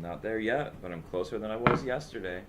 Not there yet, but I'm closer than I was yesterday.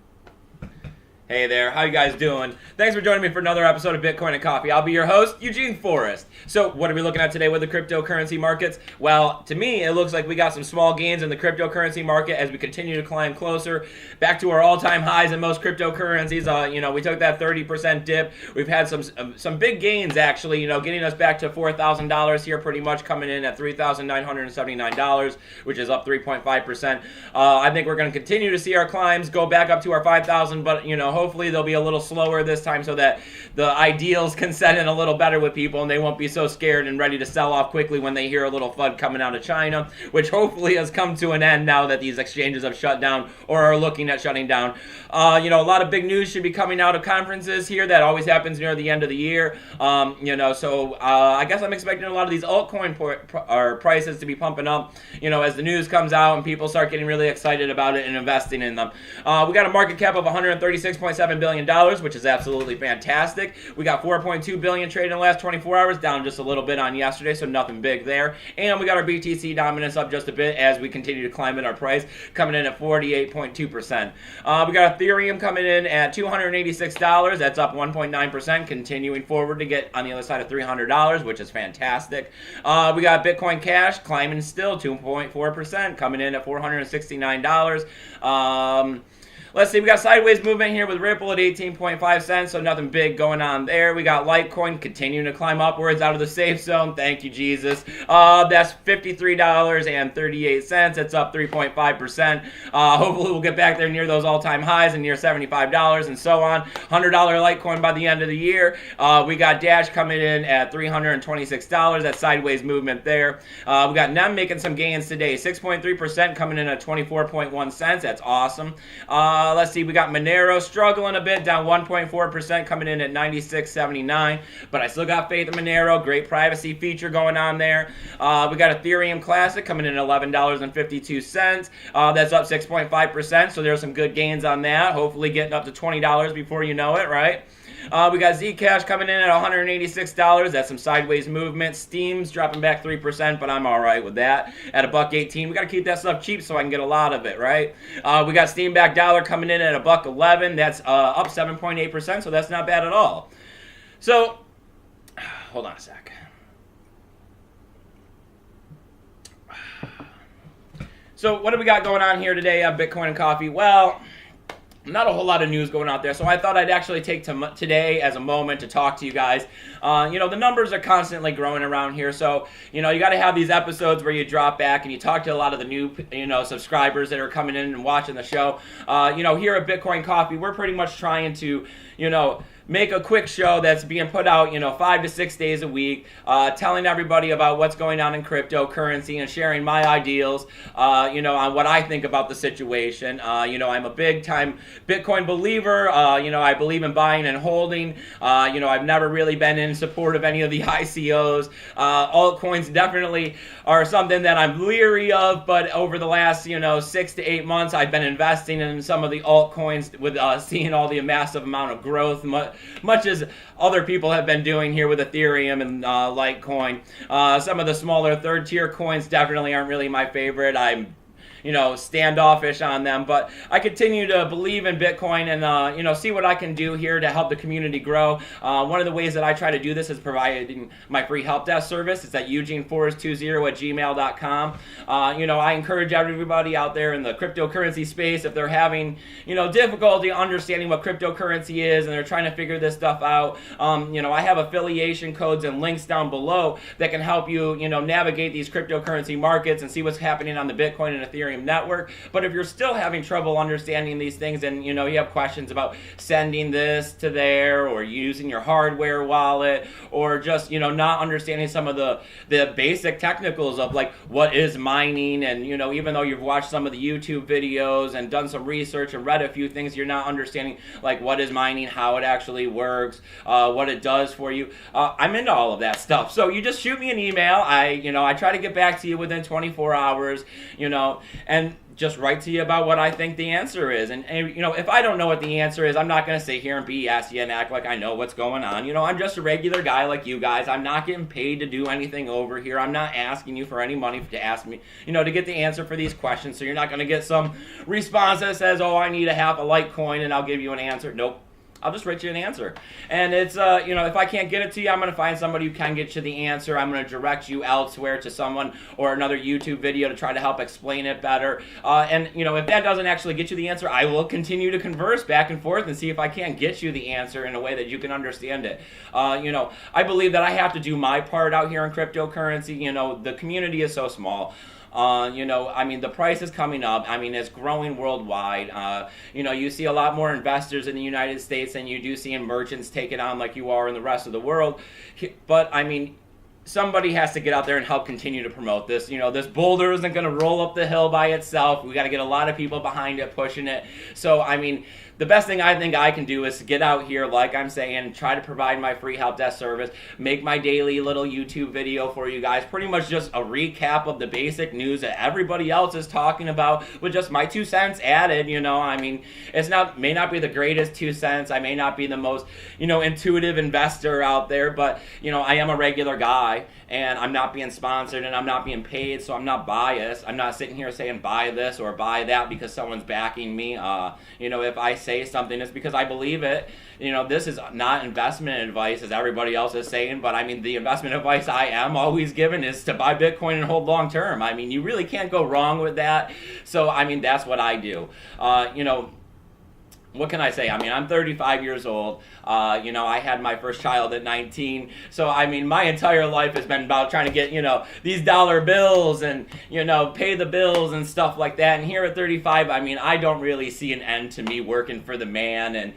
Hey there, how you guys doing? Thanks for joining me for another episode of Bitcoin and Coffee. I'll be your host, Eugene Forrest. So, what are we looking at today with the cryptocurrency markets? Well, to me, it looks like we got some small gains in the cryptocurrency market as we continue to climb closer back to our all-time highs in most cryptocurrencies. We took that 30% dip. We've had some big gains actually. Getting us back to $4,000 here, pretty much coming in at $3,979, which is up 3.5%. I think we're going to continue to see our climbs go back up to our 5,000, but hopefully they'll be a little slower this time so that the ideals can set in a little better with people and they won't be so scared and ready to sell off quickly when they hear a little FUD coming out of China, which hopefully has come to an end now that these exchanges have shut down or are looking at shutting down. A lot of big news should be coming out of conferences here. That always happens near the end of the year. I guess I'm expecting a lot of these altcoin prices to be pumping up, as the news comes out and people start getting really excited about it and investing in them. We got a market cap of $136.7 billion, which is absolutely fantastic. We got $4.2 billion traded in the last 24 hours, down just a little bit on yesterday, so nothing big there. And we got our BTC dominance up just a bit as we continue to climb in our price, coming in at 48.2%. We got Ethereum coming in at $286. That's up 1.9%, continuing forward to get on the other side of $300, which is fantastic. We got Bitcoin Cash climbing still 2.4%, coming in at $469. Let's see, we got sideways movement here with Ripple at 18.5 cents, so nothing big going on there. We got Litecoin continuing to climb upwards out of the safe zone. Thank you, Jesus. That's $53.38. It's up 3.5%. Hopefully we'll get back there near those all-time highs and near $75 and so on. $100 Litecoin by the end of the year. We got Dash coming in at $326. That's sideways movement there. We got NEM making some gains today. 6.3% coming in at 24.1 cents. That's awesome. Let's see, we got Monero struggling a bit, down 1.4%, coming in at 96.79. But I still got faith in Monero. Great privacy feature going on there. We got Ethereum Classic coming in at $11.52. That's up 6.5%, so there's some good gains on that. Hopefully getting up to $20 before you know it, right? We got Zcash coming in at $186. That's some sideways movement. Steam's dropping back 3%, but I'm all right with that. At $1.18, we got to keep that stuff cheap so I can get a lot of it, right? We got Steam back dollar coming in at $1.11. That's up 7.8%, so that's not bad at all. So, hold on a sec. So, what do we got going on here today on Bitcoin and Coffee? Well, not a whole lot of news going out there, so I thought I'd actually take today as a moment to talk to you guys. The numbers are constantly growing around here, so, you got to have these episodes where you drop back and you talk to a lot of the new, subscribers that are coming in and watching the show. Here at Bitcoin Coffee, we're pretty much trying to, make a quick show that's being put out, 5 to 6 days a week, telling everybody about what's going on in cryptocurrency and sharing my ideals, on what I think about the situation. I'm a big-time Bitcoin believer. I believe in buying and holding. I've never really been in support of any of the ICOs. Altcoins definitely are something that I'm leery of, but over the last, 6 to 8 months, I've been investing in some of the altcoins with seeing all the massive amount of growth, much as other people have been doing here with Ethereum and Litecoin. Some of the smaller third-tier coins definitely aren't really my favorite. I'm standoffish on them, but I continue to believe in Bitcoin and, see what I can do here to help the community grow. One of the ways that I try to do this is providing my free help desk service. It's at eugeneforest20@gmail.com. I encourage everybody out there in the cryptocurrency space, if they're having, difficulty understanding what cryptocurrency is and they're trying to figure this stuff out, I have affiliation codes and links down below that can help you, navigate these cryptocurrency markets and see what's happening on the Bitcoin and Ethereum network. But if you're still having trouble understanding these things and you have questions about sending this to there or using your hardware wallet or just not understanding some of the basic technicals of like what is mining and even though you've watched some of the YouTube videos and done some research and read a few things, you're not understanding like what is mining, how it actually works, what it does for you. I'm into all of that stuff, so you just shoot me an email. I try to get back to you within 24 hours, and just write to you about what I think the answer is. And if I don't know what the answer is, I'm not going to sit here and BS you and act like I know what's going on. I'm just a regular guy like you guys. I'm not getting paid to do anything over here. I'm not asking you for any money to ask me, to get the answer for these questions. So you're not going to get some response that says, oh, I need a half a Litecoin and I'll give you an answer. Nope. I'll just write you an answer. And it's, if I can't get it to you, I'm going to find somebody who can get you the answer. I'm going to direct you elsewhere to someone or another YouTube video to try to help explain it better. And if that doesn't actually get you the answer, I will continue to converse back and forth and see if I can't get you the answer in a way that you can understand it. I believe that I have to do my part out here in cryptocurrency. The community is so small. The price is coming up. It's growing worldwide. You see a lot more investors in the United States than you do seeing merchants take it on like you are in the rest of the world. But, somebody has to get out there and help continue to promote this. This boulder isn't going to roll up the hill by itself. We got to get a lot of people behind it, pushing it. So, the best thing I think I can do is get out here, like I'm saying, try to provide my free help desk service, make my daily little YouTube video for you guys, pretty much just a recap of the basic news that everybody else is talking about with just my 2 cents added. It's may not be the greatest 2 cents. I may not be the most, intuitive investor out there, but, I am a regular guy. And I'm not being sponsored and I'm not being paid, so I'm not biased. I'm not sitting here saying buy this or buy that because someone's backing me. If I say something, it's because I believe it. This is not investment advice as everybody else is saying, but the investment advice I am always given is to buy Bitcoin and hold long term. You really can't go wrong with that. So, that's what I do. What can I say? I'm 35 years old. I had my first child at 19. So, my entire life has been about trying to get, these dollar bills and, pay the bills and stuff like that. And here at 35, I don't really see an end to me working for the man and,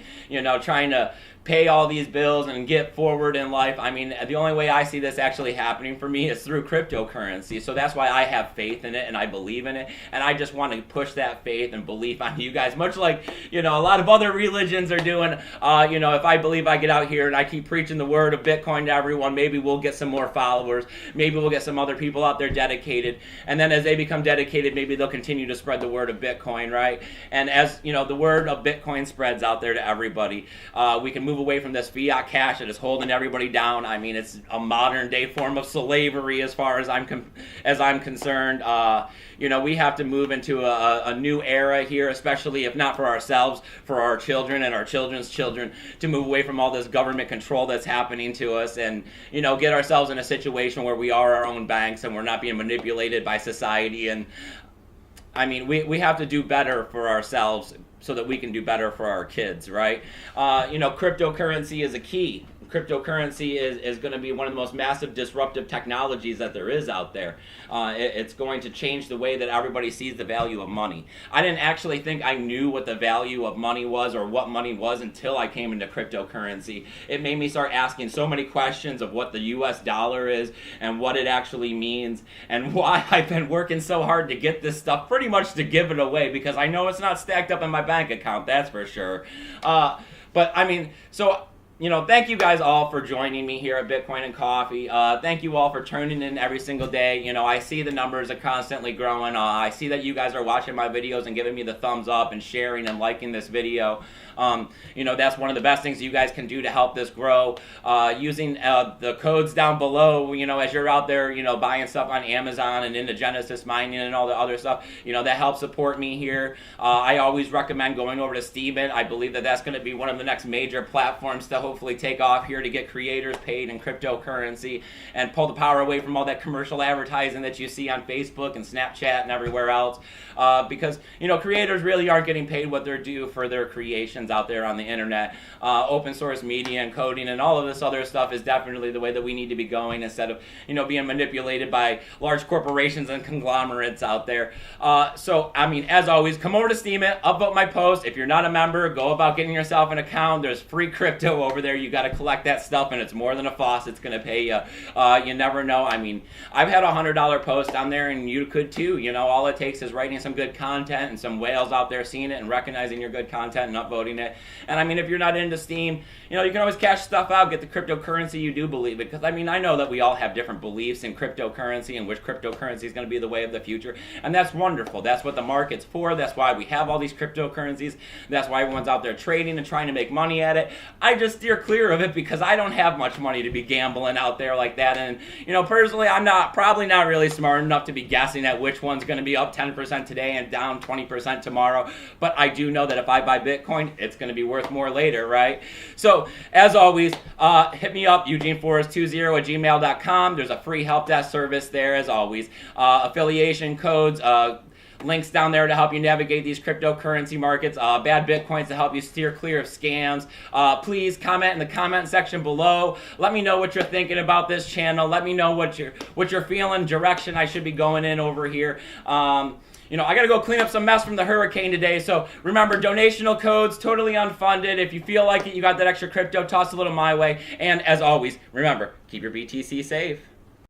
trying to pay all these bills and get forward in life. The only way I see this actually happening for me is through cryptocurrency. So that's why I have faith in it and I believe in it. And I just want to push that faith and belief on you guys, much like, a lot of other religions are doing. If I believe I get out here and I keep preaching the word of Bitcoin to everyone, maybe we'll get some more followers. Maybe we'll get some other people out there dedicated. And then as they become dedicated, maybe they'll continue to spread the word of Bitcoin, right? And as, the word of Bitcoin spreads out there to everybody, we can move away from this fiat cash that is holding everybody down. It's a modern day form of slavery as far as I'm concerned. We have to move into a new era here, especially if not for ourselves, for our children and our children's children, to move away from all this government control that's happening to us and, get ourselves in a situation where we are our own banks and we're not being manipulated by society. And we have to do better for ourselves so that we can do better for our kids, right? Cryptocurrency is a key. Cryptocurrency is going to be one of the most massive disruptive technologies that there is out there. It's going to change the way that everybody sees the value of money. I didn't actually think I knew what the value of money was or what money was until I came into cryptocurrency. It made me start asking so many questions of what the US dollar is and what it actually means and why I've been working so hard to get this stuff pretty much to give it away because I know it's not stacked up in my bank account, that's for sure. Thank you guys all for joining me here at Bitcoin and Coffee. Thank you all for tuning in every single day. I see the numbers are constantly growing. I see that you guys are watching my videos and giving me the thumbs up and sharing and liking this video. That's one of the best things you guys can do to help this grow. Using the codes down below, as you're out there, buying stuff on Amazon and into Genesis Mining and all the other stuff, that helps support me here. I always recommend going over to Steemit. I believe that that's going to be one of the next major platforms to hopefully take off here to get creators paid in cryptocurrency and pull the power away from all that commercial advertising that you see on Facebook and Snapchat and everywhere else. Because, creators really aren't getting paid what they're due for their creations out there on the internet. Open source media and coding and all of this other stuff is definitely the way that we need to be going instead of, being manipulated by large corporations and conglomerates out there. As always, come over to Steemit, upvote my post. If you're not a member, go about getting yourself an account. There's free crypto over there. You got to collect that stuff, and it's more than a faucet's going to pay you. You never know. I've had a $100 post on there, and you could too. All it takes is writing some good content and some whales out there seeing it and recognizing your good content and upvoting it. And if you're not into Steam, you can always cash stuff out, get the cryptocurrency you do believe in. Because, I mean, I know that we all have different beliefs in cryptocurrency and which cryptocurrency is going to be the way of the future. And that's wonderful. That's what the market's for. That's why we have all these cryptocurrencies. That's why everyone's out there trading and trying to make money at it. I just steer clear of it because I don't have much money to be gambling out there like that. And, personally, I'm probably not really smart enough to be guessing at which one's going to be up 10% today and down 20% tomorrow. But I do know that if I buy Bitcoin, it's going to be worth more later, right? So, as always, hit me up, eugeneforrest20@gmail.com. There's a free help desk service there, as always. Affiliation codes, links down there to help you navigate these cryptocurrency markets, bad Bitcoins to help you steer clear of scams. Please comment in the comment section below. Let me know what you're thinking about this channel. Let me know what you're feeling, direction I should be going in over here. I got to go clean up some mess from the hurricane today. So remember, donational codes, totally unfunded. If you feel like it, you got that extra crypto, toss a little my way. And as always, remember, keep your BTC safe.